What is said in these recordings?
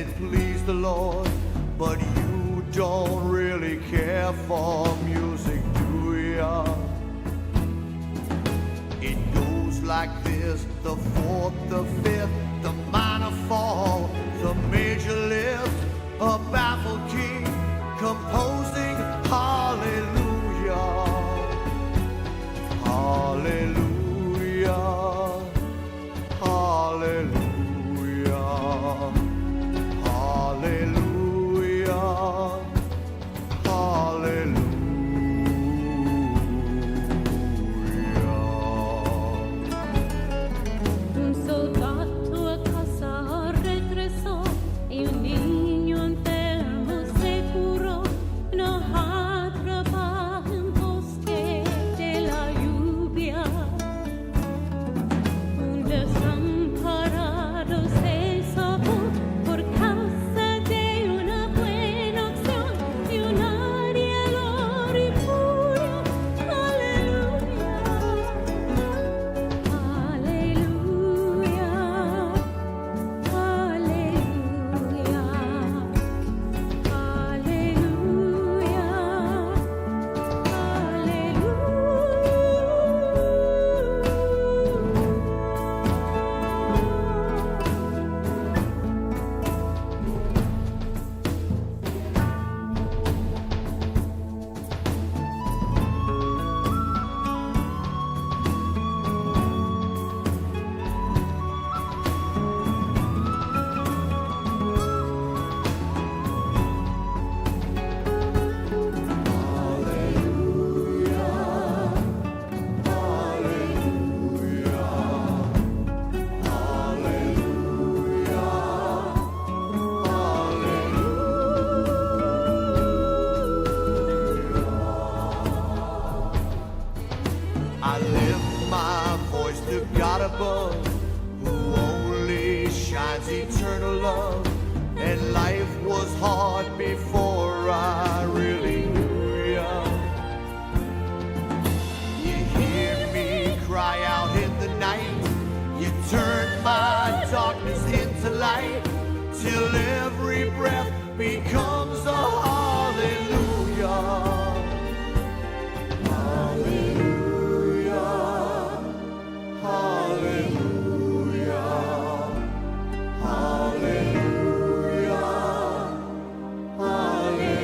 it pleased the Lord. But you don't really care for music, do ya? It goes like this: the fourth, the fifth, the minor fall, the major lift, a baffled king composing hallelujah, hallelujah, hallelujah, hallelujah, hallelujah. Un soldato a casa regresó y un niño enfermo se curó. No atrapaba un bosque de la lluvia. Un desamparado se salvó por causa de una buena acción y un ariel y puro. Aleluya, aleluya, aleluya, I lift my voice to God above, who only shines eternal love. And life was hard before I really knew ya. You hear me cry out in the night. You turn my darkness into light, till every breath becomes a hallelujah. aleluya.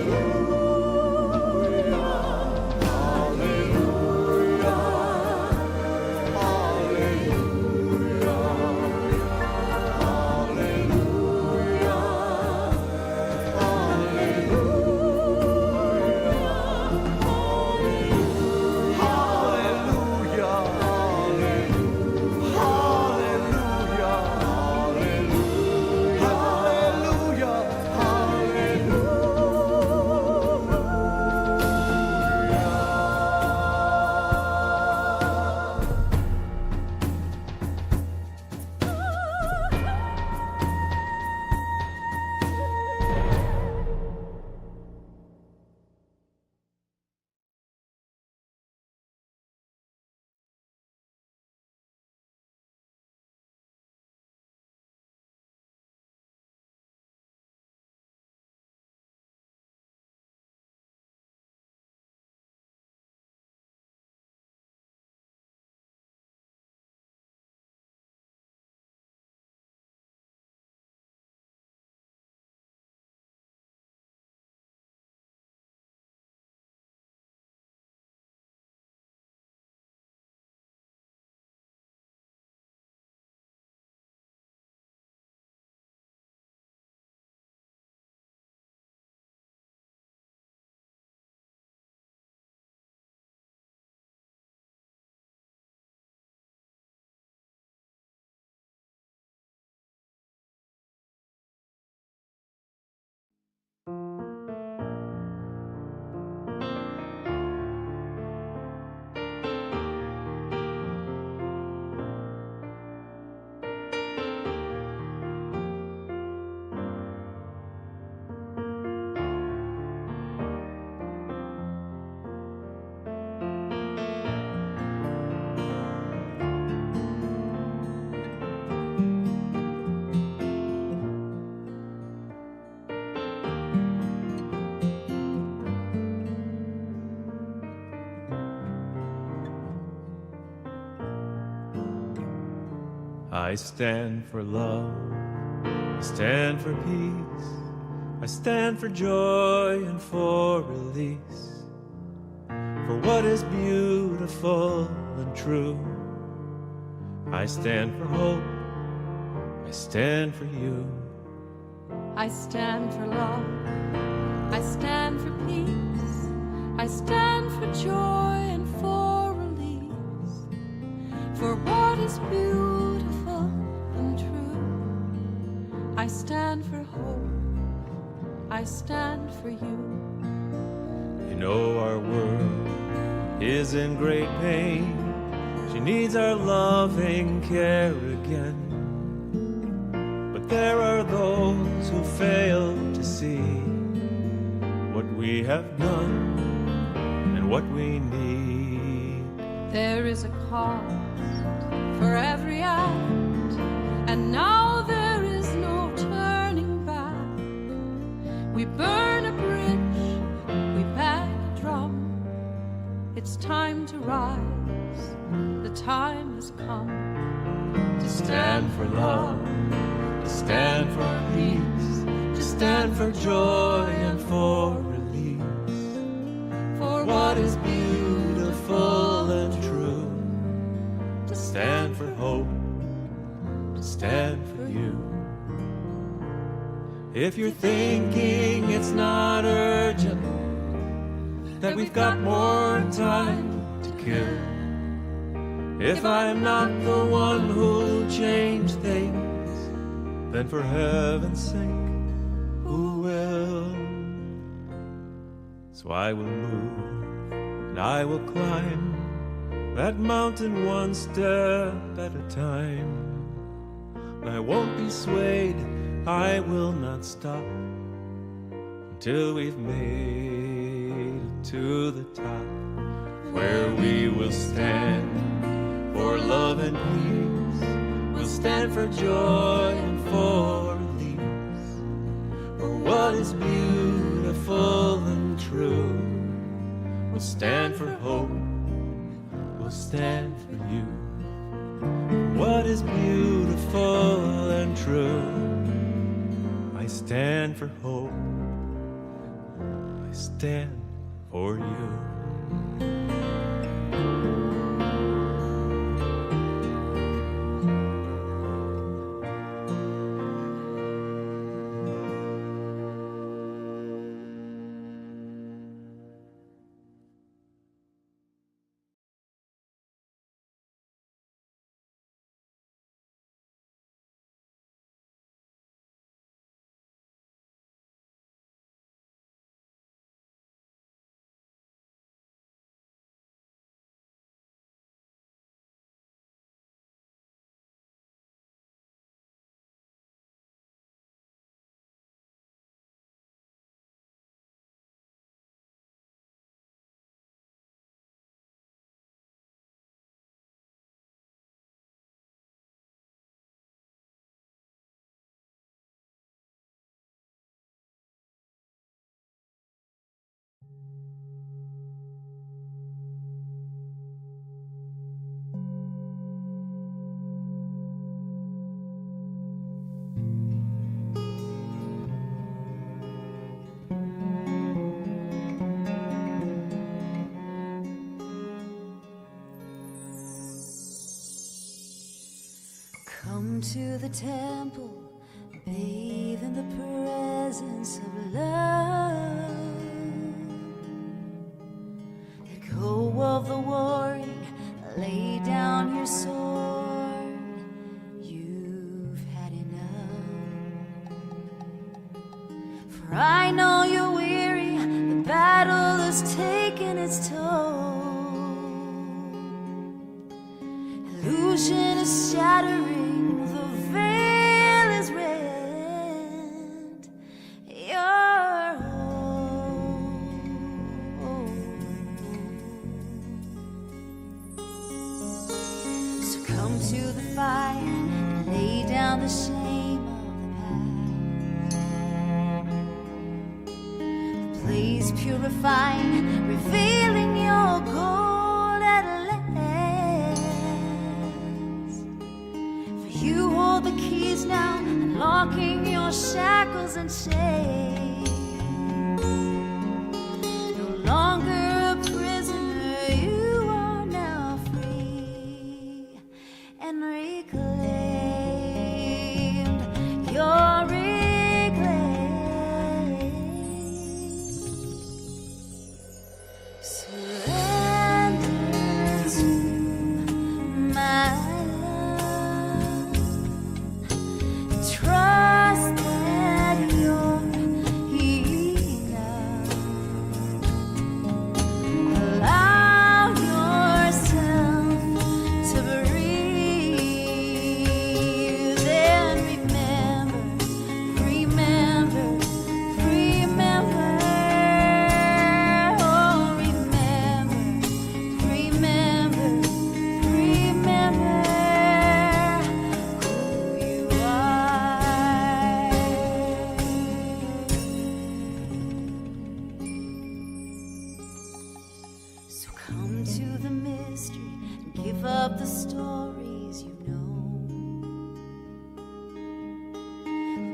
I stand for love, I stand for peace, I stand for joy and for release, for what is beautiful and true. I stand for hope, I stand for you. I stand for love, I stand for peace, I stand for joy and for release, for what is beautiful and true. I stand for hope, I stand for you. You know our world is in great pain. She needs our loving care again. But there are those who fail to see what we have done and what we need. There is a cost for every act, and now there is no turning back. We burn a bridge, we bang a drum. It's time to rise, the time has come to stand for love, to stand for peace, to stand for joy and for release, for what is beautiful and true, to stand for hope, to stand for you. If you're thinking it's not urgent, that we've got more time to kill, if I'm not the one who'll change things, then for heaven's sake, who will? So I will move and I will climb that mountain one step at a time. And I won't be swayed, I will not stop until we've made it to the top, where we will stand for love and peace. We'll stand for joy and for release, for what is beautiful and true. We'll stand for hope, we'll stand for you. What is beautiful and true. I stand for hope, I stand for you. Come to the temple, bathe in the presence of love. Let go of the warring, lay down your sword. You've had enough. For I know you're weary, the battle has taken its toll. Illusion is shattering, the veil is rent. You're so come to the fire and lay down the shame of the past. The blaze purifying, revealing your gold at last. You unlocking your shackles and chains. No longer a prisoner, you are now free and reclaimed. You're reclaimed. Surrender to my love. Trust that you're enough. Allow yourself to breathe and remember, remember, remember, oh, remember, remember, remember who you are. So come to the mystery and give up the stories you know.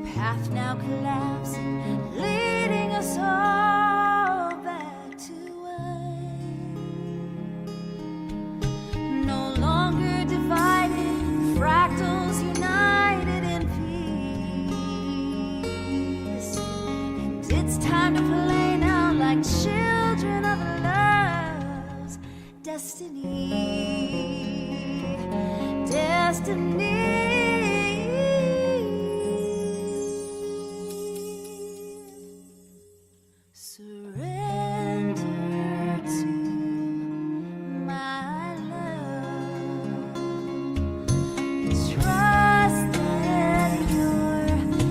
The path now collapsing, leading us all back to one. No longer divided, fractals united in peace. And it's time to play now like children of love's destiny. Destiny. Surrender to my love. Trust that you're enough.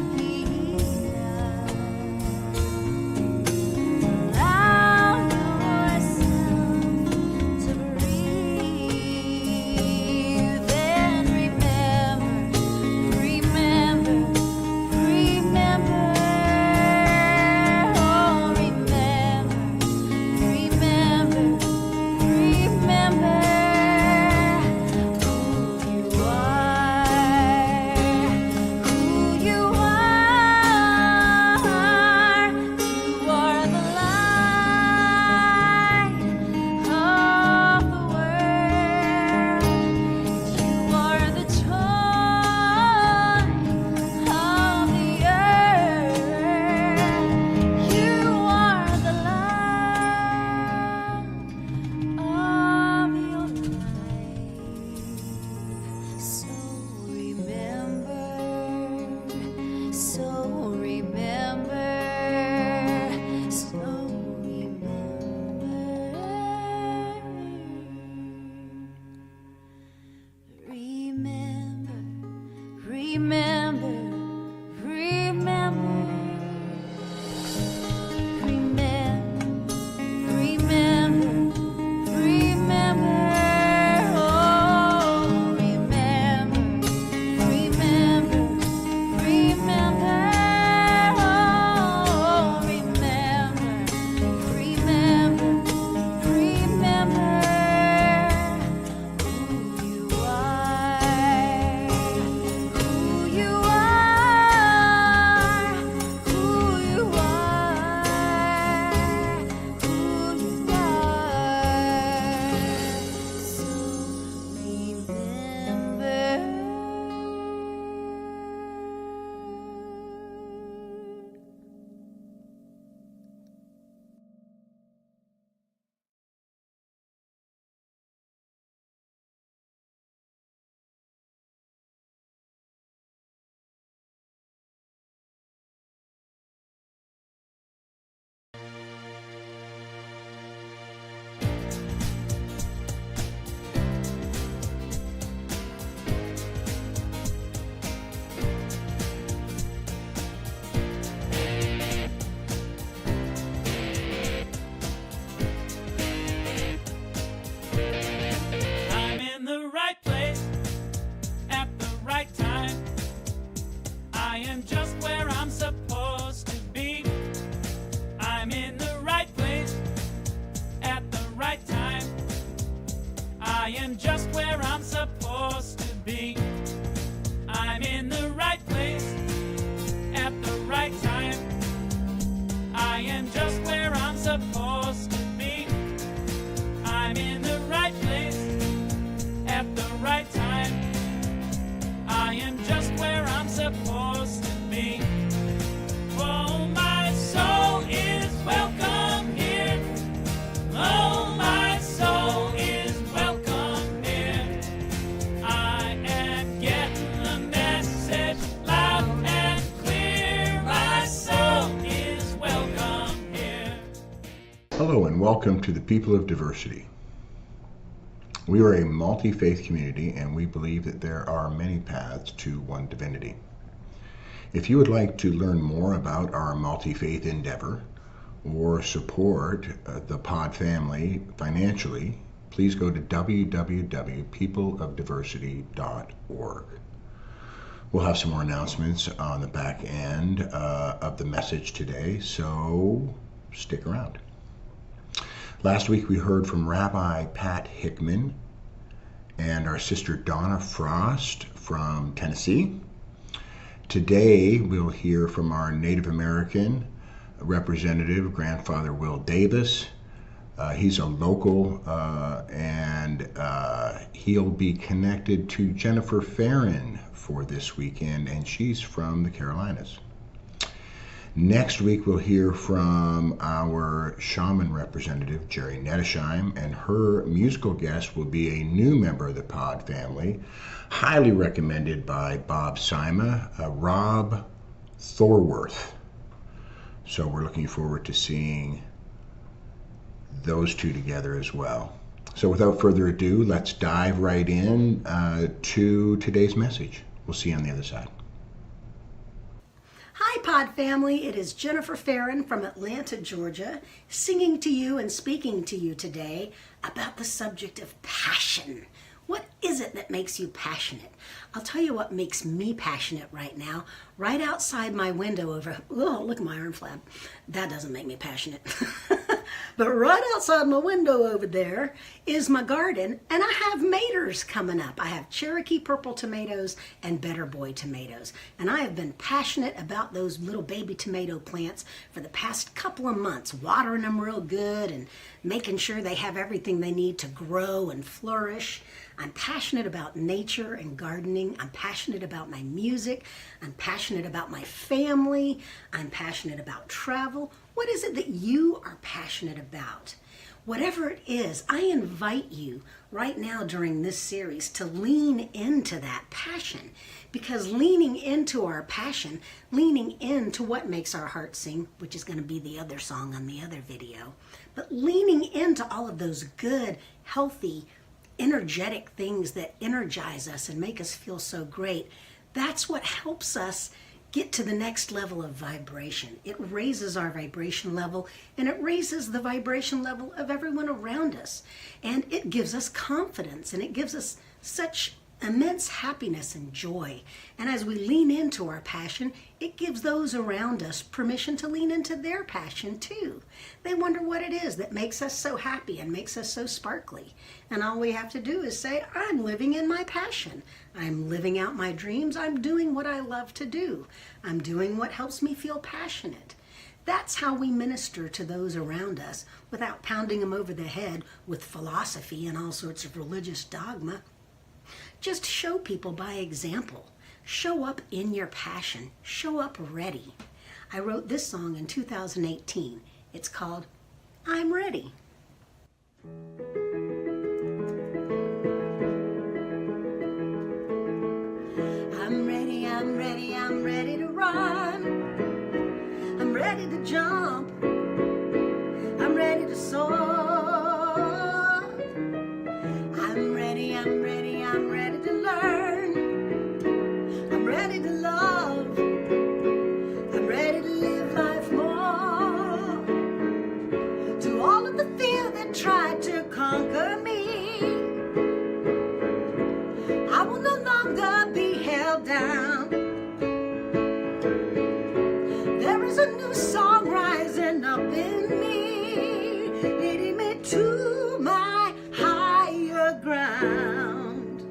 Allow yourself to breathe and remember. supposed to be. I'm in the right place at the right time. I am just where I'm supposed to be. Oh, my soul is welcome here. Oh, my soul is welcome here. I am getting the message loud and clear. My soul is welcome here. Hello and welcome to the People of Diversity. We are a multi-faith community and we believe that there are many paths to one divinity. If you would like to learn more about our multi-faith endeavor or support the Pod family financially, please go to www.peopleofdiversity.org. We'll have some more announcements on the back end of the message today, so stick around. Last week we heard from Rabbi Pat Hickman and our sister Donna Frost from Tennessee. Today we'll hear from our Native American representative, Grandfather Will Davis. He's a local and he'll be connected to Jennifer Farron for this weekend, and she's from the Carolinas. Next week, we'll hear from our shaman representative, Jerry Nettesheim, and her musical guest will be a new member of the Pod family, highly recommended by Bob Sima, Rob Thorworth. So we're looking forward to seeing those two together as well. So without further ado, let's dive right in to today's message. We'll see you on the other side. Hi, Pod family. It is Jennifer Farron from Atlanta, Georgia, singing to you and speaking to you today about the subject of passion. What is it that makes you passionate? I'll tell you what makes me passionate right now. Right outside my window over, oh, look at my arm flab. That doesn't make me passionate. But right outside my window over there is my garden, and I have maters coming up. I have Cherokee purple tomatoes and Better Boy tomatoes. And I have been passionate about those little baby tomato plants for the past couple of months, watering them real good and making sure they have everything they need to grow and flourish. I'm passionate about nature and gardening. I'm passionate about my music. I'm passionate about my family. I'm passionate about travel. What is it that you are passionate about? Whatever it is, I invite you right now during this series to lean into that passion, because leaning into our passion, leaning into what makes our heart sing, which is going to be the other song on the other video, but leaning into all of those good, healthy, energetic things that energize us and make us feel so great, that's what helps us get to the next level of vibration. It raises our vibration level, and it raises the vibration level of everyone around us. And it gives us confidence, and it gives us such immense happiness and joy. And as we lean into our passion, it gives those around us permission to lean into their passion too. They wonder what it is that makes us so happy and makes us so sparkly. And all we have to do is say, I'm living in my passion. I'm living out my dreams. I'm doing what I love to do. I'm doing what helps me feel passionate. That's how we minister to those around us without pounding them over the head with philosophy and all sorts of religious dogma. Just show people by example. Show up in your passion. Show up ready. I wrote this song in 2018. It's called I'm Ready. I'm ready, I'm ready, I'm ready to run. I'm ready to jump. I'm ready to soar. I'm ready, I'm ready, I'm ready to learn. I'm ready to love. I'm ready to live life more. To all of the fear that tried to conquer me, I will no longer be held down. There is a new song rising up in me, leading me to my higher ground.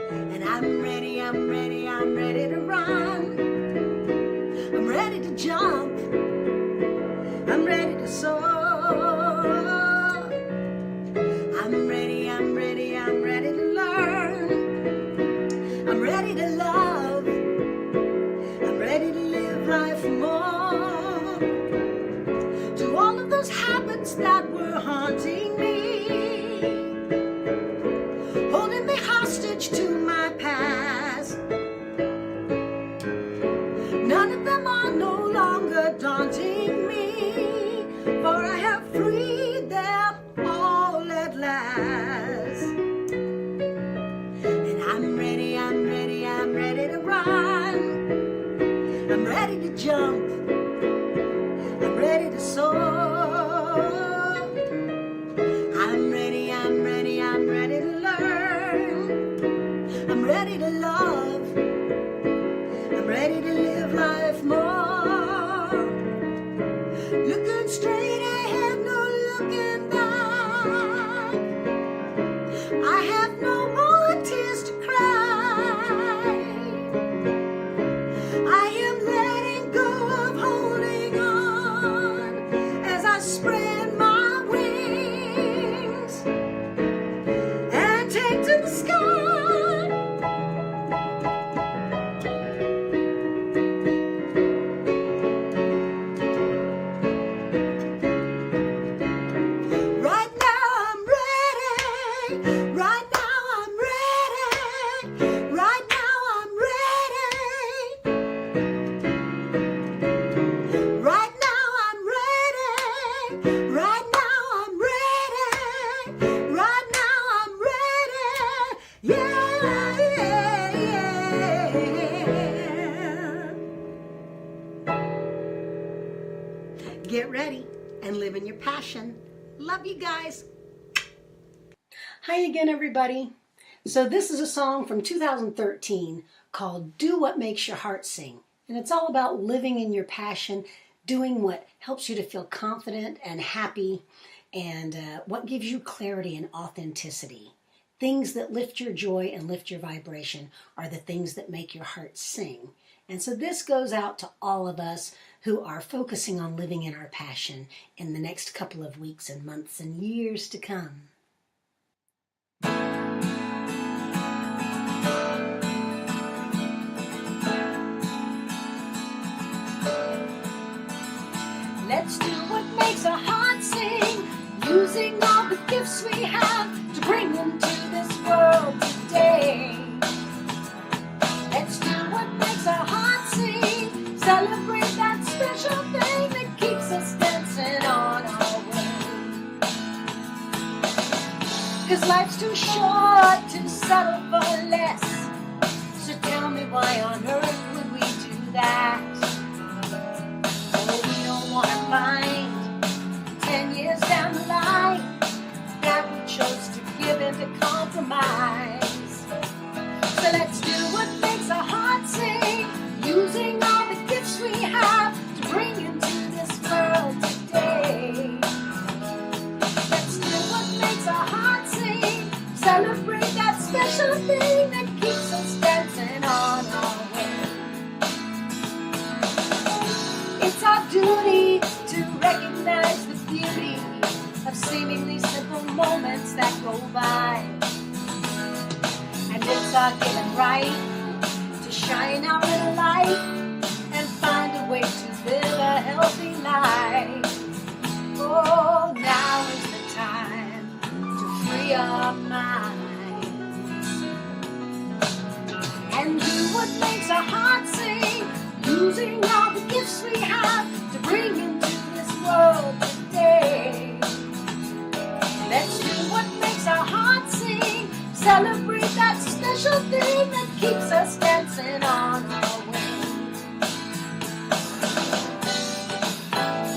And I'm ready, I'm ready, I'm ready to run. I'm ready to jump. I'm ready to soar. I'm ready, I'm ready, I'm ready to learn. I'm ready to love. I'm ready to live life more. To all of those habits that were haunting me, holding me hostage to my past. None of them are no longer daunting me, for I have freed them all at last. And I'm ready, I'm ready, I'm ready to run. I'm ready to jump. I'm ready to soar. I'm ready, I'm ready, I'm ready to learn. I'm ready to love. I'm ready to live life more. Looking straight ahead, no looking back. I have no more tears to cry. I am letting go of holding on as I spread my wings and take to the sky. Right now I'm ready. Right now I'm ready. Right now I'm ready. Right now I'm ready. Right now I'm ready. Right now I'm ready. Yeah, yeah, yeah. Get ready and live in your passion. Love you guys. Hi again, everybody. So this is a song from 2013 called Do What Makes Your Heart Sing. And it's all about living in your passion, doing what helps you to feel confident and happy, and what gives you clarity and authenticity. Things that lift your joy and lift your vibration are the things that make your heart sing. And so this goes out to all of us who are focusing on living in our passion in the next couple of weeks and months and years to come. Let's do what makes our heart sing, using all the gifts we have to bring into this world today. Let's do what makes our heart sing, celebrate that special thing that keeps us dancing on our way. 'Cause life's too short to settle for less, so tell me why on earth would we do that? We don't want to find 10 years down the line that we chose to give in to compromise. So let's do what makes our heart sing, using all the gifts we have to bring into this world today. Let's do what makes our heart sing, celebrate that special thing that keeps us dancing on our way. It's our duty to recognize the beauty of seemingly simple moments that go by. And it's our given right to shine our little light and find a way to live a healthy life. Oh, now is the time to free our minds and do what makes our heart sing, using all the gifts we have to bring into this world today. Let's do what makes our heart sing, celebrate that special thing that keeps us dancing on our way.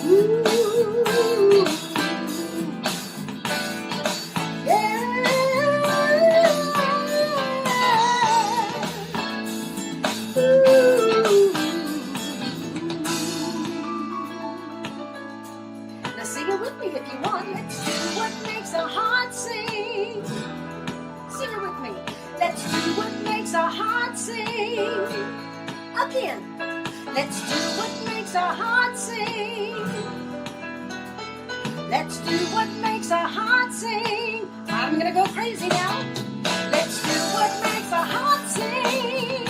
Ooh, yeah. Ooh. Now sing it with me if you want. Let's do what makes our heart sing. Sing it with me. Let's do what makes our heart sing. Again. Let's do what makes our heart sing. Let's do what makes our heart sing. I'm gonna go crazy now. Let's do what makes our heart sing.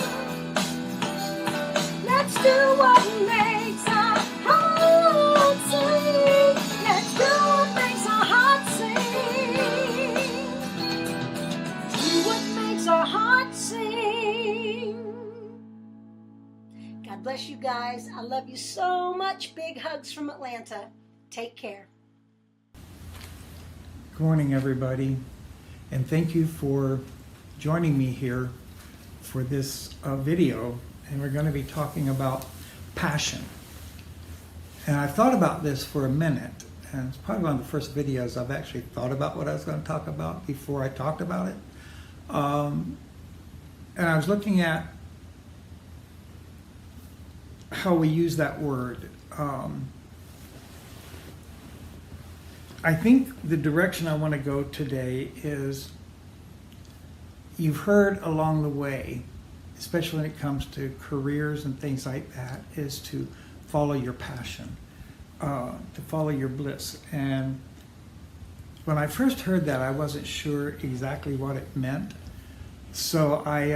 Let's do what makes our heart sing. Let's do what makes our heart sing. Do what makes our heart sing. God bless you guys. I love you so much. Big hugs from Atlanta. Take care. Good morning, everybody, and thank you for joining me here for this video. And we're going to be talking about passion. And I've thought about this for a minute, and it's probably one of the first videos I've actually thought about what I was going to talk about before I talked about it. And I was looking at how we use that word. I think the direction I want to go today is, you've heard along the way, especially when it comes to careers and things like that, is to follow your passion, to follow your bliss. And when I first heard that, I wasn't sure exactly what it meant. So I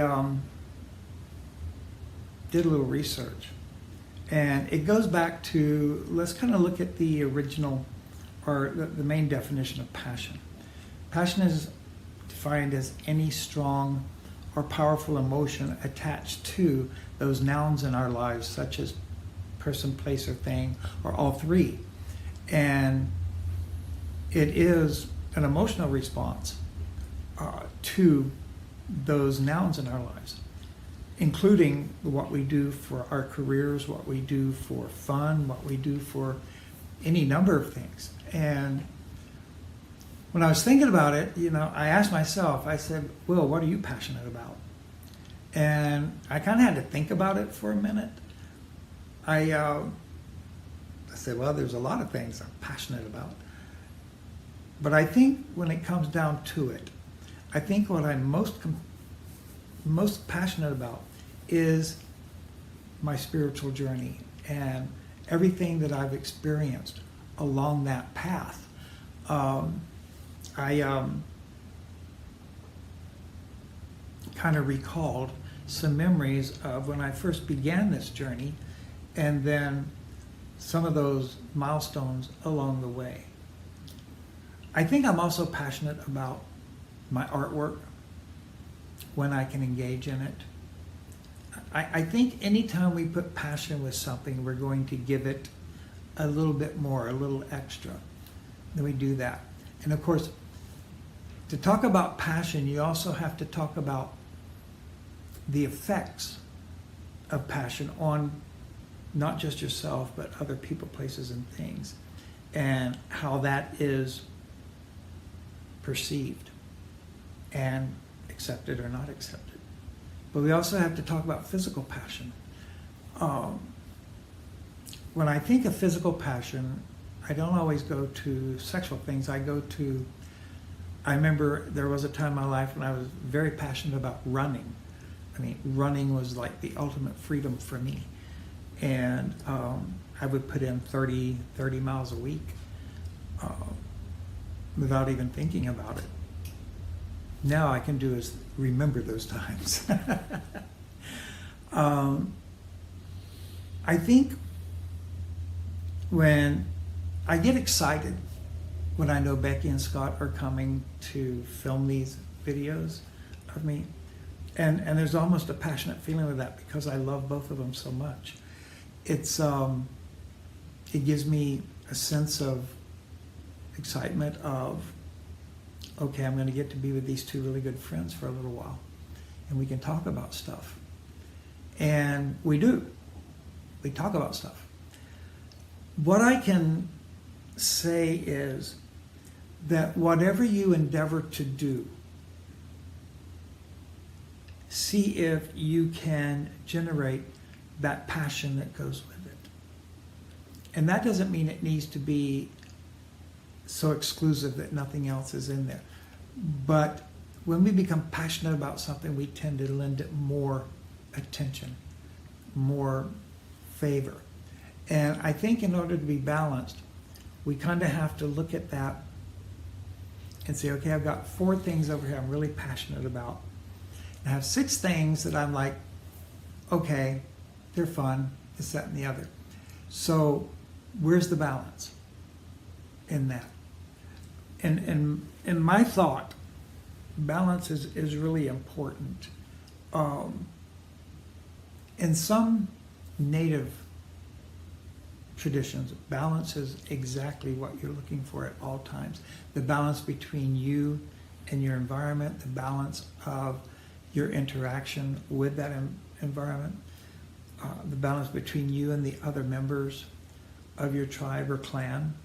did a little research. And it goes back to, let's kind of look at the original, or the main definition of passion. Passion is defined as any strong or powerful emotion attached to those nouns in our lives, such as person, place, or thing, or all three. And it is an emotional response to those nouns in our lives, including what we do for our careers, what we do for fun, what we do for any number of things. And when I was thinking about it, I asked myself, I said, Will, what are you passionate about? And I kind of had to think about it for a minute. I said, well, there's a lot of things I'm passionate about. But I think when it comes down to it, I think what I'm most passionate about is my spiritual journey and everything that I've experienced along that path. I kind of recalled some memories of when I first began this journey, and then some of those milestones along the way. I think I'm also passionate about my artwork, when I can engage in it. I think anytime we put passion with something, we're going to give it a little bit more, a little extra. Then we do that. And of course, to talk about passion, you also have to talk about the effects of passion on not just yourself, but other people, places, and things, and how that is perceived and accepted or not accepted. But we also have to talk about physical passion. When I think of physical passion, I don't always go to sexual things. I remember there was a time in my life when I was very passionate about running. I mean, running was like the ultimate freedom for me. And I would put in 30 miles a week without even thinking about it. Now I can do is remember those times. I think when I get excited when I know Becky and Scott are coming to film these videos of me, and there's almost a passionate feeling with that because I love both of them so much. It gives me a sense of excitement of, okay, I'm going to get to be with these two really good friends for a little while, and we can talk about stuff. And we do. We talk about stuff. What I can say is that whatever you endeavor to do, see if you can generate that passion that goes with it. And that doesn't mean it needs to be so exclusive that nothing else is in there. But when we become passionate about something, we tend to lend it more attention, more favor. And I think in order to be balanced, we kind of have to look at that and say, okay, I've got 4 things over here I'm really passionate about. I have 6 things that I'm like, okay, they're fun, this, that, and the other. So where's the balance in that? And in my thought, balance is really important. In some native traditions, balance is exactly what you're looking for at all times. The balance between you and your environment, the balance of your interaction with that environment, the balance between you and the other members of your tribe or clan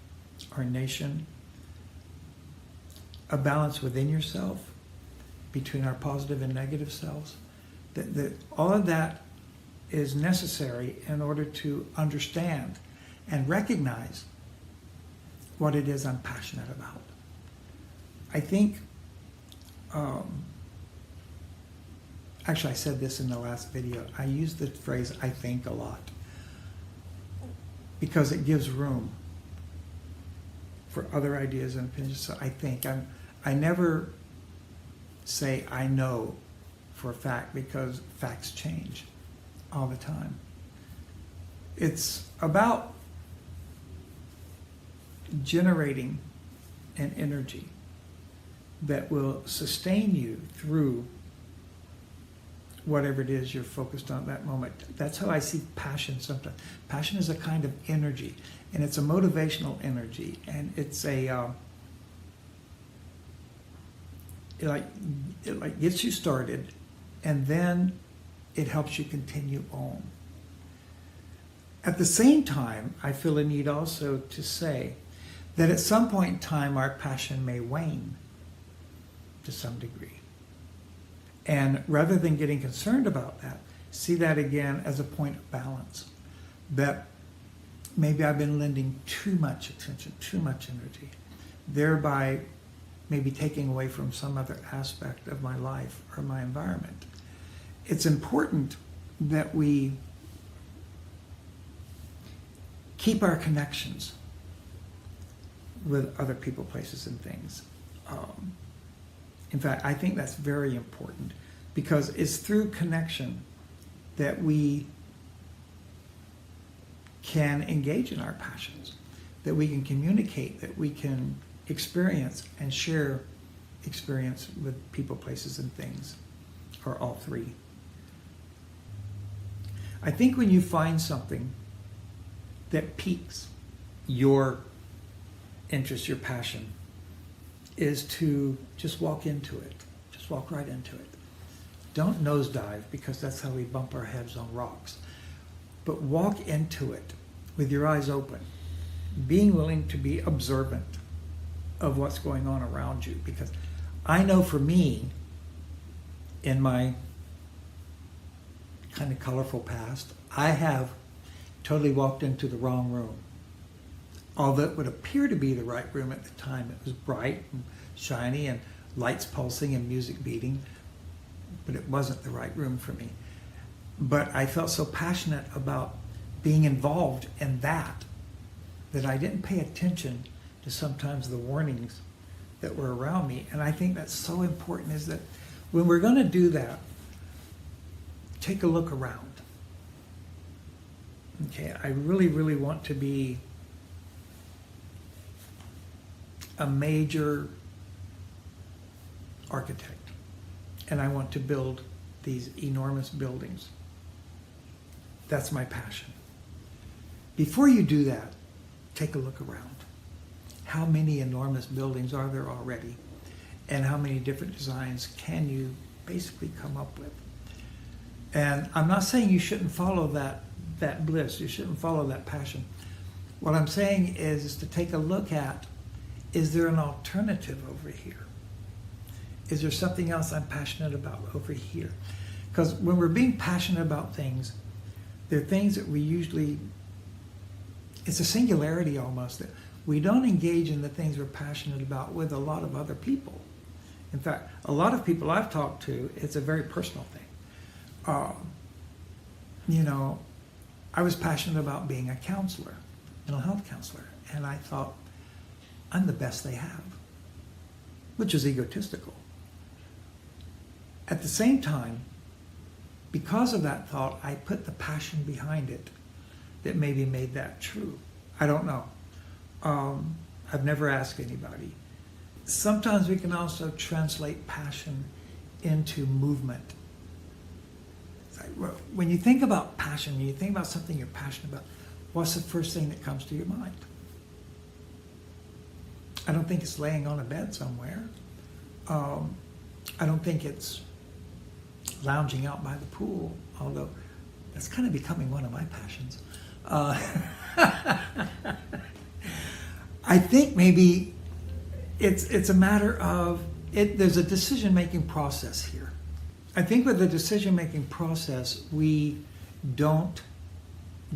or nation, a balance within yourself between our positive and negative selves. All of that is necessary in order to understand and recognize what it is I'm passionate about. I think, actually I said this in the last video, I use the phrase I think a lot because it gives room for other ideas and opinions. So I think, I never say I know for a fact because facts change all the time. It's about generating an energy that will sustain you through whatever it is you're focused on at that moment. That's how I see passion sometimes. Passion is a kind of energy, and it's a motivational energy, and it's a it gets you started, and then it helps you continue on. At the same time, I feel a need also to say that at some point in time, our passion may wane to some degree. And rather than getting concerned about that, see that again as a point of balance. That maybe I've been lending too much attention, too much energy, thereby maybe taking away from some other aspect of my life or my environment. It's important that we keep our connections with other people, places, and things. In fact, I think that's very important because it's through connection that we can engage in our passions, that we can communicate, that we can experience and share experience with people, places, and things, or all 3. I think when you find something that piques your interest, your passion, is to just walk into it. Just walk right into it. Don't nosedive because that's how we bump our heads on rocks. But walk into it with your eyes open, being willing to be observant of what's going on around you. Because I know for me, in my kind of colorful past, I have totally walked into the wrong room. Although it would appear to be the right room at the time. It was bright and shiny and lights pulsing and music beating, but it wasn't the right room for me. But I felt so passionate about being involved in that I didn't pay attention to sometimes the warnings that were around me. And I think that's so important, is that when we're going to do that, take a look around. Okay, I really, really want to be a major architect, and I want to build these enormous buildings. That's my passion. Before you do that, take a look around. How many enormous buildings are there already? And how many different designs can you basically come up with? And I'm not saying you shouldn't follow that bliss, you shouldn't follow that passion. What I'm saying is to take a look at, is there an alternative over here? Is there something else I'm passionate about over here? Because when we're being passionate about things, there are things that we usually, it's a singularity almost, that we don't engage in the things we're passionate about with a lot of other people. In fact, a lot of people I've talked to, it's a very personal thing. I was passionate about being a counselor, mental health counselor, and I thought, I'm the best they have, which is egotistical. At the same time, because of that thought, I put the passion behind it that maybe made that true. I don't know. I've never asked anybody. Sometimes we can also translate passion into movement. It's like, when you think about passion, when you think about something you're passionate about, what's the first thing that comes to your mind? I don't think it's laying on a bed somewhere. I don't think it's lounging out by the pool, although that's kind of becoming one of my passions. I think maybe it's a matter of there's a decision-making process here. I think with the decision-making process, we don't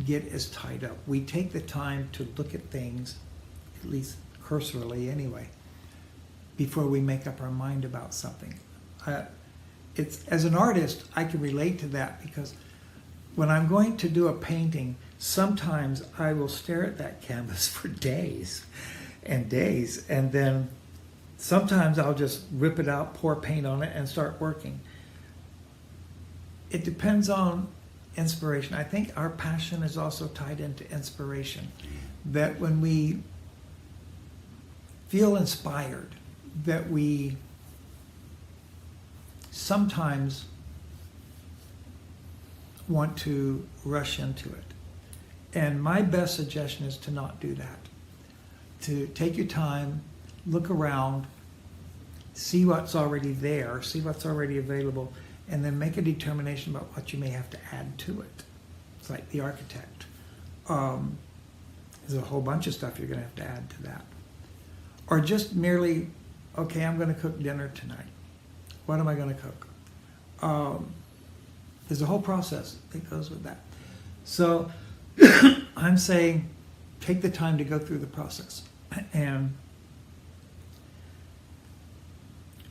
get as tied up. We take the time to look at things, at least cursorily anyway, before we make up our mind about something. As an artist, I can relate to that because when I'm going to do a painting, sometimes I will stare at that canvas for days and days, and then sometimes I'll just rip it out, pour paint on it, and start working. It depends on inspiration. I think our passion is also tied into inspiration. That when we feel inspired, that we sometimes want to rush into it. And my best suggestion is to not do that. To take your time, look around, see what's already there, see what's already available, and then make a determination about what you may have to add to it. It's like the architect. There's a whole bunch of stuff you're going to have to add to that. Or just merely, okay, I'm going to cook dinner tonight. What am I going to cook? There's a whole process that goes with that. So I'm saying take the time to go through the process. And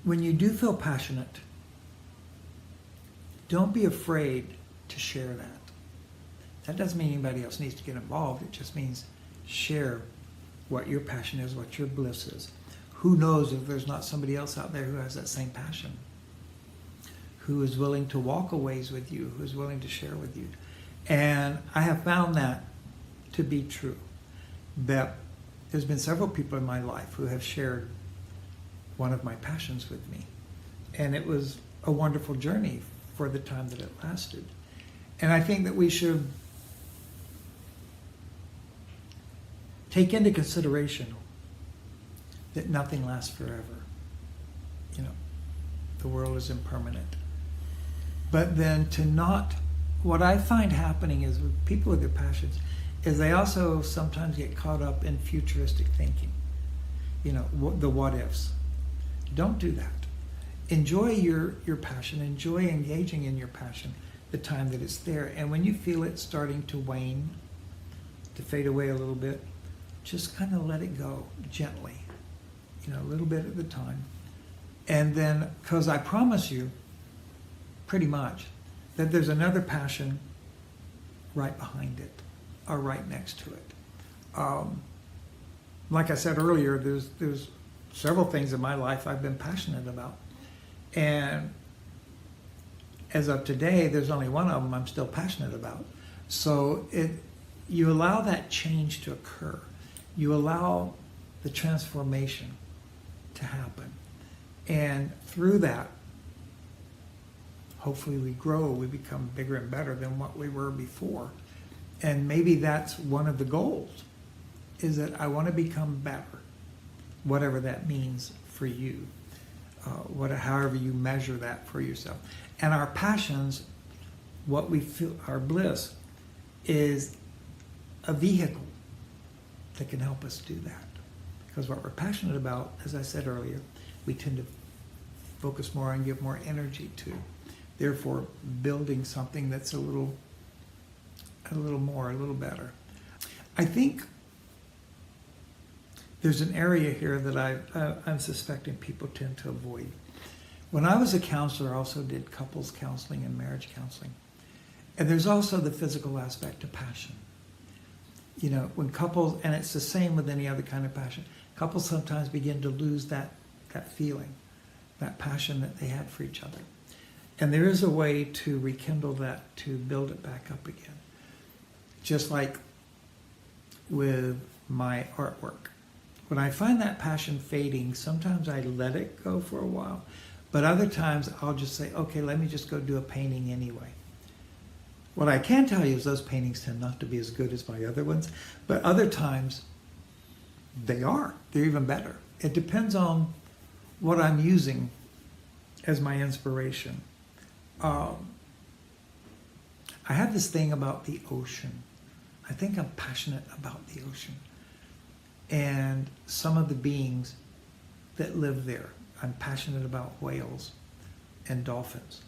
when you do feel passionate, don't be afraid to share that. That doesn't mean anybody else needs to get involved. It just means share what your passion is, what your bliss is. Who knows if there's not somebody else out there who has that same passion, who is willing to walk a ways with you, who is willing to share with you. And I have found that to be true. That there's been several people in my life who have shared one of my passions with me. And it was a wonderful journey for the time that it lasted. And I think that we should take into consideration that nothing lasts forever. You know, the world is impermanent. But then to not, what I find happening is with people with their passions, is they also sometimes get caught up in futuristic thinking. You know, the what ifs. Don't do that. Enjoy your passion, enjoy engaging in your passion the time that it's there. And when you feel it starting to wane, to fade away a little bit, just kind of let it go gently, you know, a little bit at a time. And then, because I promise you, pretty much, that there's another passion right behind it, or right next to it. Like I said earlier, there's several things in my life I've been passionate about. And as of today, there's only one of them I'm still passionate about. So you allow that change to occur. You allow the transformation to happen. And through that, hopefully we grow, we become bigger and better than what we were before. And maybe that's one of the goals, is that I want to become better, whatever that means for you, however you measure that for yourself. And our passions, what we feel, our bliss, is a vehicle that can help us do that. Because what we're passionate about, as I said earlier, we tend to focus more and give more energy to. Therefore, building something that's a little better. I think there's an area here that I'm suspecting people tend to avoid. When I was a counselor, I also did couples counseling and marriage counseling. And there's also the physical aspect of passion. You know, when couples, and it's the same with any other kind of passion, Couples sometimes begin to lose that feeling, that passion that they had for each other. And there is a way to rekindle that, to build it back up again. Just like with my artwork. When I find that passion fading, sometimes I let it go for a while. But other times I'll just say, okay, let me just go do a painting anyway. What I can tell you is those paintings tend not to be as good as my other ones. But other times, they are. They're even better. It depends on what I'm using as my inspiration. I have this thing about the ocean. I think I'm passionate about the ocean and some of the beings that live there. I'm passionate about whales and dolphins.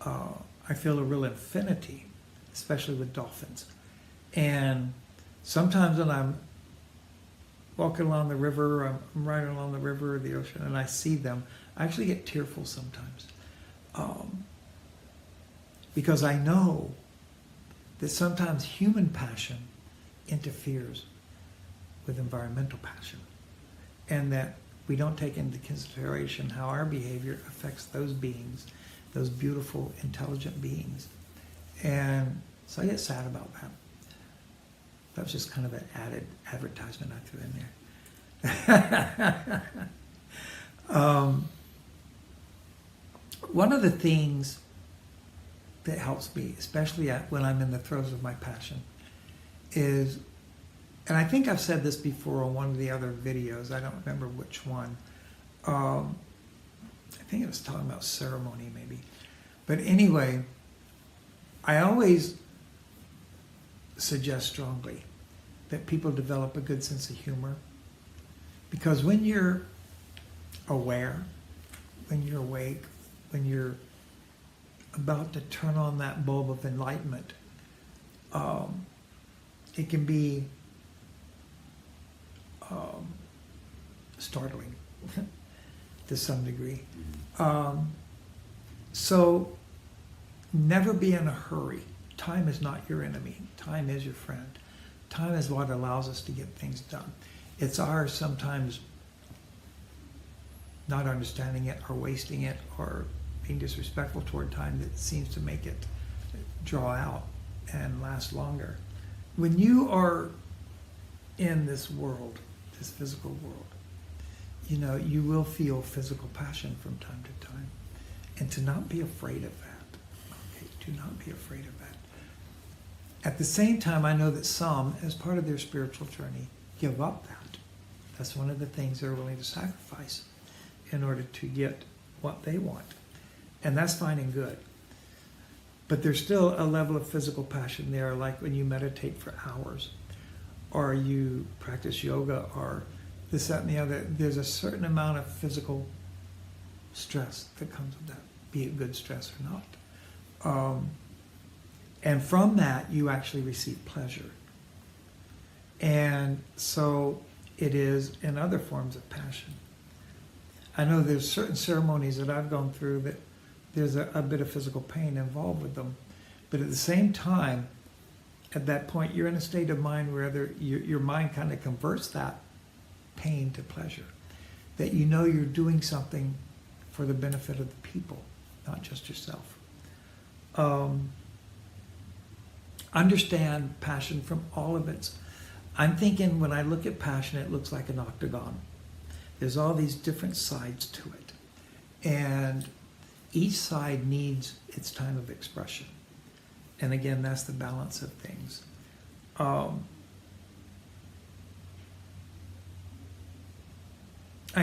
I feel a real affinity, especially with dolphins. And sometimes when I'm walking along the river, I'm riding along the river or the ocean, and I see them, I actually get tearful sometimes. Because I know that sometimes human passion interferes with environmental passion, and that we don't take into consideration how our behavior affects those beings, those beautiful, intelligent beings. And so I get sad about that. That was just kind of an added advertisement I threw in there. One of the things that helps me, especially when I'm in the throes of my passion, is, and I think I've said this before on one of the other videos, I don't remember which one. I think it was talking about ceremony maybe. But anyway, I always suggest strongly that people develop a good sense of humor. Because when you're aware, when you're awake, when you're about to turn on that bulb of enlightenment, it can be startling to some degree. So never be in a hurry. Time is not your enemy. Time is your friend. Time is what allows us to get things done. It's ours sometimes not understanding it or wasting it or being disrespectful toward time that seems to make it draw out and last longer. When you are in this world, this physical world, you know, you will feel physical passion from time to time. And to not be afraid of that. Okay, do not be afraid of that. At the same time, I know that some, as part of their spiritual journey, give up that. That's one of the things they're willing to sacrifice in order to get what they want. And that's fine and good. But there's still a level of physical passion there, like when you meditate for hours, or you practice yoga, or this, that, and the other. There's a certain amount of physical stress that comes with that, be it good stress or not. And from that, you actually receive pleasure. And so it is in other forms of passion. I know there's certain ceremonies that I've gone through that there's a bit of physical pain involved with them. But at the same time, at that point, you're in a state of mind where your mind kind of converts that pain to pleasure. That you know you're doing something for the benefit of the people, not just yourself. Understand passion from all of its. I'm thinking when I look at passion, it looks like an octagon. There's all these different sides to it. And each side needs its time of expression. And again, that's the balance of things. I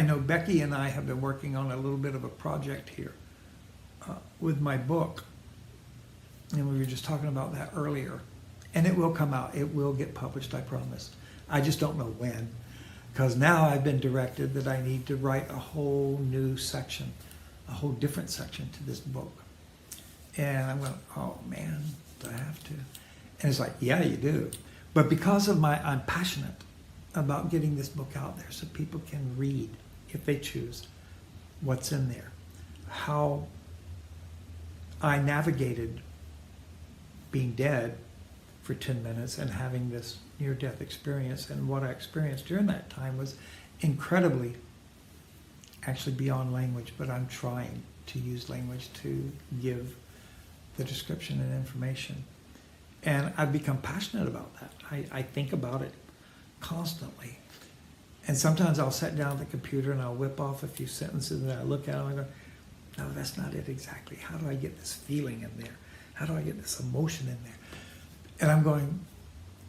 know Becky and I have been working on a little bit of a project here with my book. And we were just talking about that earlier. And it will come out. It will get published, I promise. I just don't know when. Because now I've been directed that I need to write a whole new section, a whole different section to this book. And I'm going, oh man, do I have to? And it's like, yeah, you do. But because of I'm passionate about getting this book out there so people can read, if they choose, what's in there. How I navigated being dead for 10 minutes and having this near-death experience. And what I experienced during that time was incredibly, actually beyond language, but I'm trying to use language to give the description and information. And I've become passionate about that. I think about it constantly. And sometimes I'll sit down at the computer and I'll whip off a few sentences and I look at them and I go, no, that's not it exactly. How do I get this feeling in there? How do I get this emotion in there? And I'm going,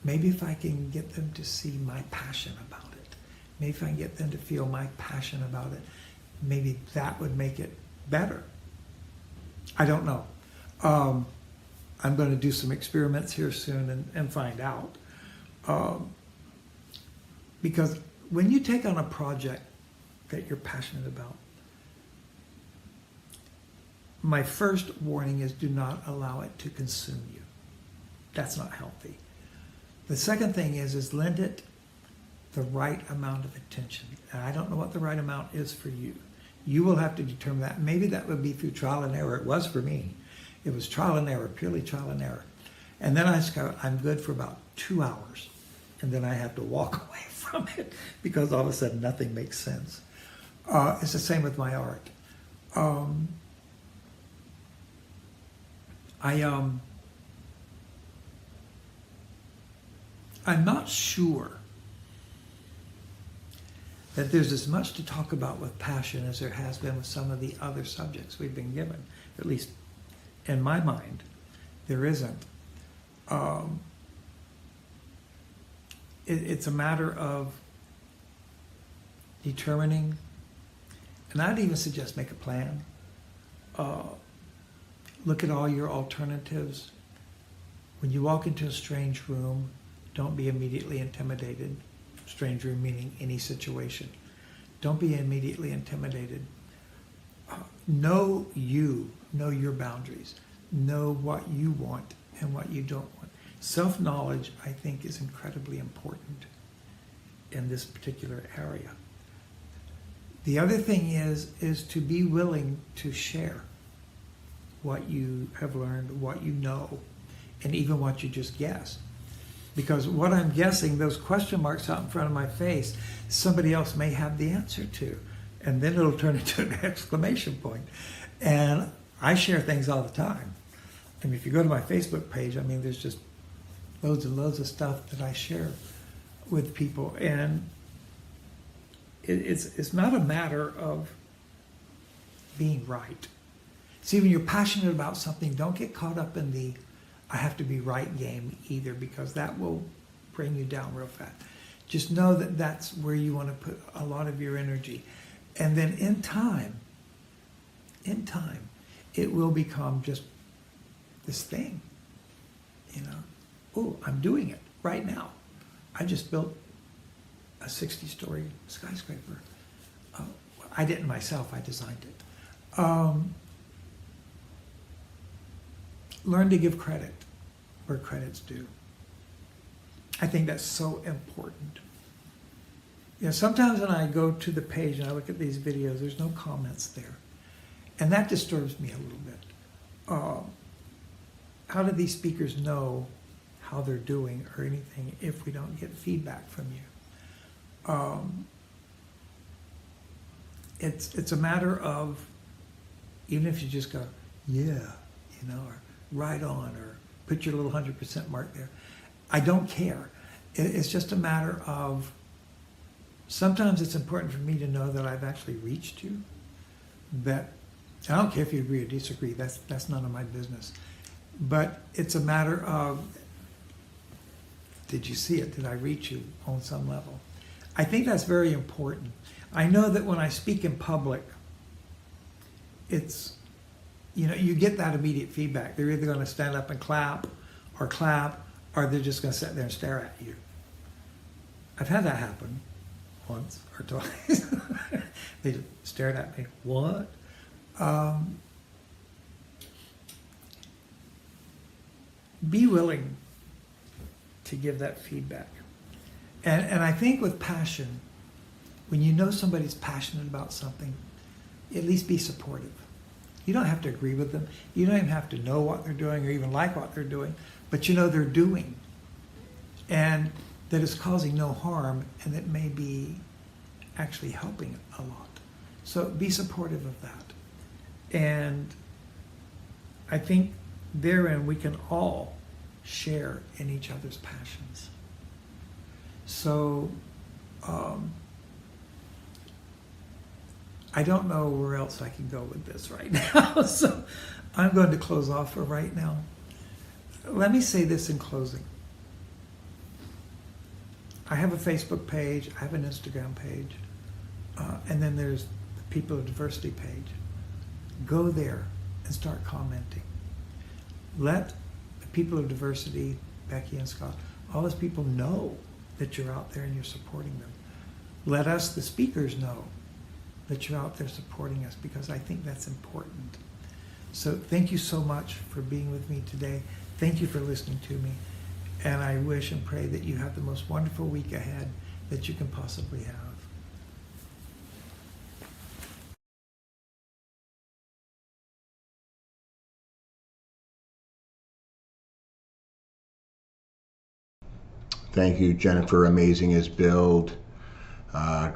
maybe if I can get them to see my passion about it, maybe if I can get them to feel my passion about it, maybe that would make it better. I don't know. I'm going to do some experiments here soon and find out. Because when you take on a project that you're passionate about, my first warning is do not allow it to consume you. That's not healthy. The second thing is lend it the right amount of attention. And I don't know what the right amount is for you. You will have to determine that. Maybe that would be through trial and error. It was for me. It was trial and error, purely trial and error. And then I just go, I'm good for about 2 hours. And then I have to walk away from it because all of a sudden nothing makes sense. It's the same with my art. I'm not sure that there's as much to talk about with passion as there has been with some of the other subjects we've been given. At least in my mind, there isn't. It's a matter of determining, and I'd even suggest make a plan. Look at all your alternatives. When you walk into a strange room, don't be immediately intimidated. Strange room meaning any situation. Don't be immediately intimidated. Know your boundaries. Know what you want and what you don't want. Self-knowledge, I think, is incredibly important in this particular area. The other thing is to be willing to share what you have learned, what you know, and even what you just guessed. Because what I'm guessing, those question marks out in front of my face, somebody else may have the answer to. And then it'll turn into an exclamation point. And I share things all the time. I mean, if you go to my Facebook page, I mean, there's just loads and loads of stuff that I share with people. And it's not a matter of being right. See, when you're passionate about something, don't get caught up in the I have to be right game either, because that will bring you down real fast. Just know that that's where you want to put a lot of your energy. And then in time, it will become just this thing. You know, oh, I'm doing it right now. I just built a 60-story skyscraper. I didn't myself, I designed it. Learn to give credit where credit's due. I think that's so important. You know, sometimes when I go to the page and I look at these videos, there's no comments there. And that disturbs me a little bit. How do these speakers know how they're doing or anything if we don't get feedback from you? It's a matter of, even if you just go, yeah, you know, or right on, or put your little 100% mark there. I don't care. It's just a matter of, sometimes it's important for me to know that I've actually reached you. That, I don't care if you agree or disagree, that's none of my business. But it's a matter of, did you see it? Did I reach you on some level? I think that's very important. I know that when I speak in public, it's, you know, you get that immediate feedback. They're either going to stand up and clap, or they're just going to sit there and stare at you. I've had that happen once or twice. They just stared at me. What? Be willing to give that feedback. And I think with passion, when you know somebody's passionate about something, at least be supportive. You don't have to agree with them. You don't even have to know what they're doing or even like what they're doing, but you know they're doing. And that it's causing no harm, and it may be actually helping a lot. So be supportive of that. And I think therein we can all share in each other's passions. So I don't know where else I can go with this right now. So I'm going to close off for right now. Let me say this in closing. I have a Facebook page, I have an Instagram page, and then there's the People of Diversity page. Go there and start commenting. Let the People of Diversity, Becky and Scott, all those people know that you're out there and you're supporting them. Let us, the speakers, know that you're out there supporting us, because I think that's important. So thank you so much for being with me today. Thank you for listening to me. And I wish and pray that you have the most wonderful week ahead that you can possibly have. Thank you, Jennifer. Amazing as build.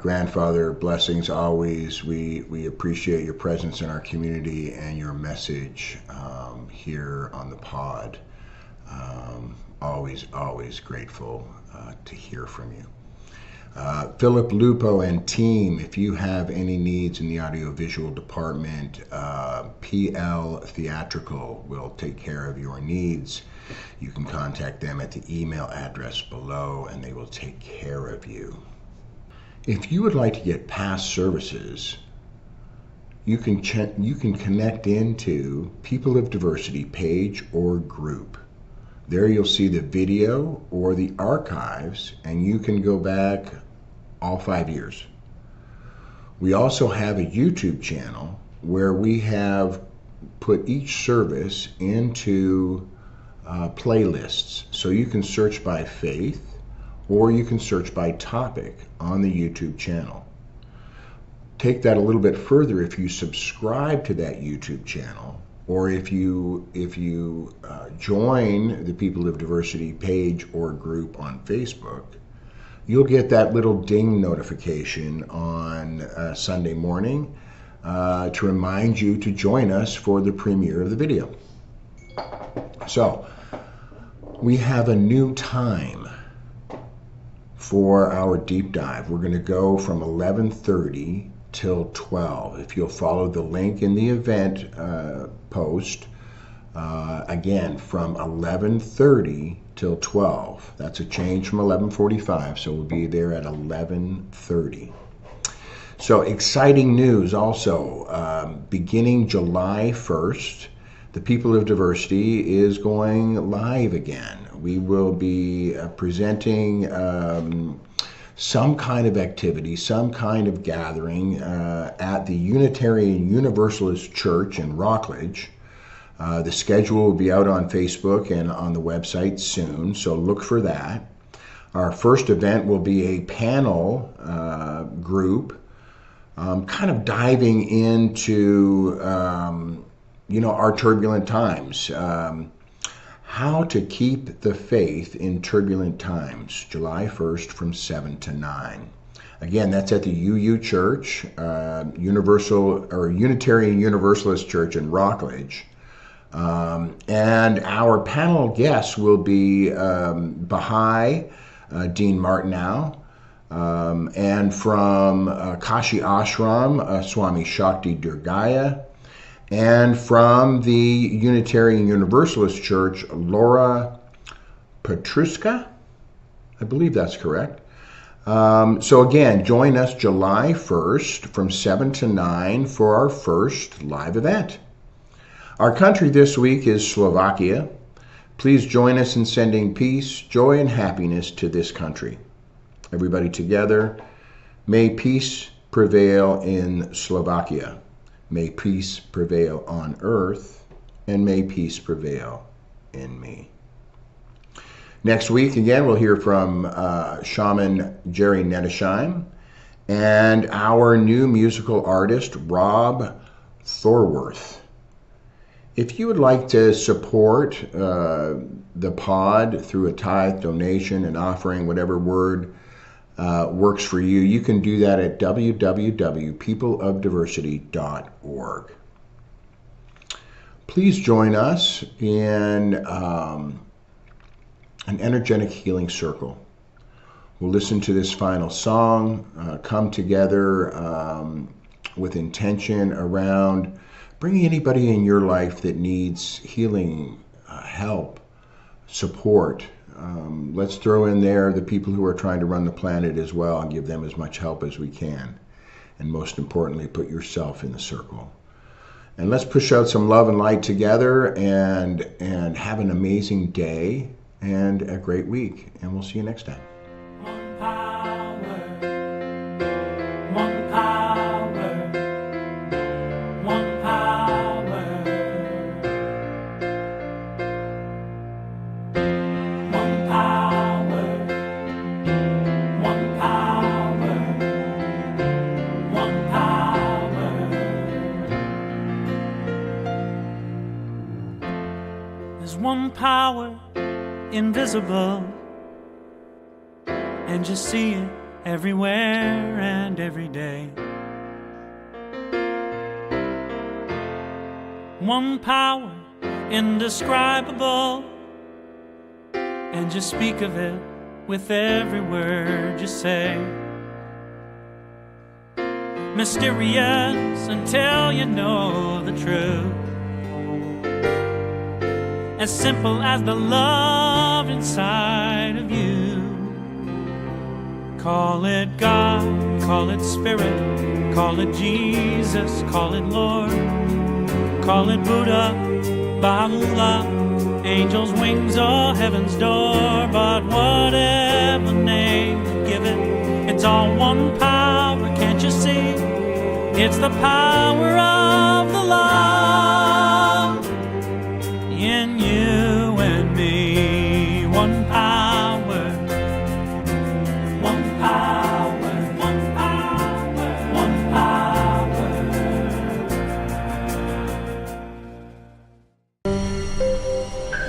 Grandfather, blessings always. We appreciate your presence in our community and your message here on the pod. Always grateful to hear from you. Philip Lupo and team, if you have any needs in the audiovisual department, PL Theatrical will take care of your needs. You can contact them at the email address below and they will take care of you. If you would like to get past services, you can connect into People of Diversity page or group. There you'll see the video or the archives, and you can go back all 5 years. We also have a YouTube channel where we have put each service into playlists. So you can search by faith or you can search by topic on the YouTube channel. Take that a little bit further. If you subscribe to that YouTube channel, or if you join the People of Diversity page or group on Facebook, you'll get that little ding notification on Sunday morning to remind you to join us for the premiere of the video. So we have a new time for our deep dive. We're going to go from 11:30 till 12. If you'll follow the link in the event post, again, from 11:30 till 12. That's a change from 11:45, so we'll be there at 11:30. So exciting news also, beginning July 1st, the People of Diversity is going live again. We will be presenting some kind of activity, some kind of gathering at the Unitarian Universalist Church in Rockledge. The schedule will be out on Facebook and on the website soon, so look for that. Our first event will be a panel group, kind of diving into our turbulent times. How to keep the faith in turbulent times, July 1st from 7 to 9. Again, that's at the UU Church, Unitarian Universalist Church in Rockledge. And our panel guests will be Baha'i Dean Martineau, and from Kashi Ashram, Swami Shakti Durgaya, and from the Unitarian Universalist Church, Laura Petruska. I believe that's correct. So again, join us July 1st from 7 to 9 for our first live event. Our country this week is Slovakia. Please join us in sending peace, joy, and happiness to this country. Everybody together, may peace prevail in Slovakia. May peace prevail on earth, and may peace prevail in me. Next week, again, we'll hear from Shaman Jerry Nedesheim and our new musical artist, Rob Thorworth. If you would like to support the pod through a tithe, donation, and offering, whatever word works for you, you can do that at www.peopleofdiversity.org. Please join us in an energetic healing circle. We'll listen to this final song, come together with intention around bringing anybody in your life that needs healing, help, support. Let's throw in there the people who are trying to run the planet as well and give them as much help as we can. And most importantly, put yourself in the circle. And let's push out some love and light together and have an amazing day and a great week. And we'll see you next time. One power, one power, one power, one power, one power, one power. There's one power invisible, and you see it everywhere and every day. One power indescribable, and you speak of it with every word you say. Mysterious until you know the truth, as simple as the love inside of you. Call it God, call it Spirit, call it Jesus, call it Lord, call it Buddha, Baha'u'llah, angels' wings or heaven's door. But whatever name you give it, it's all one power, can't you see? It's the power of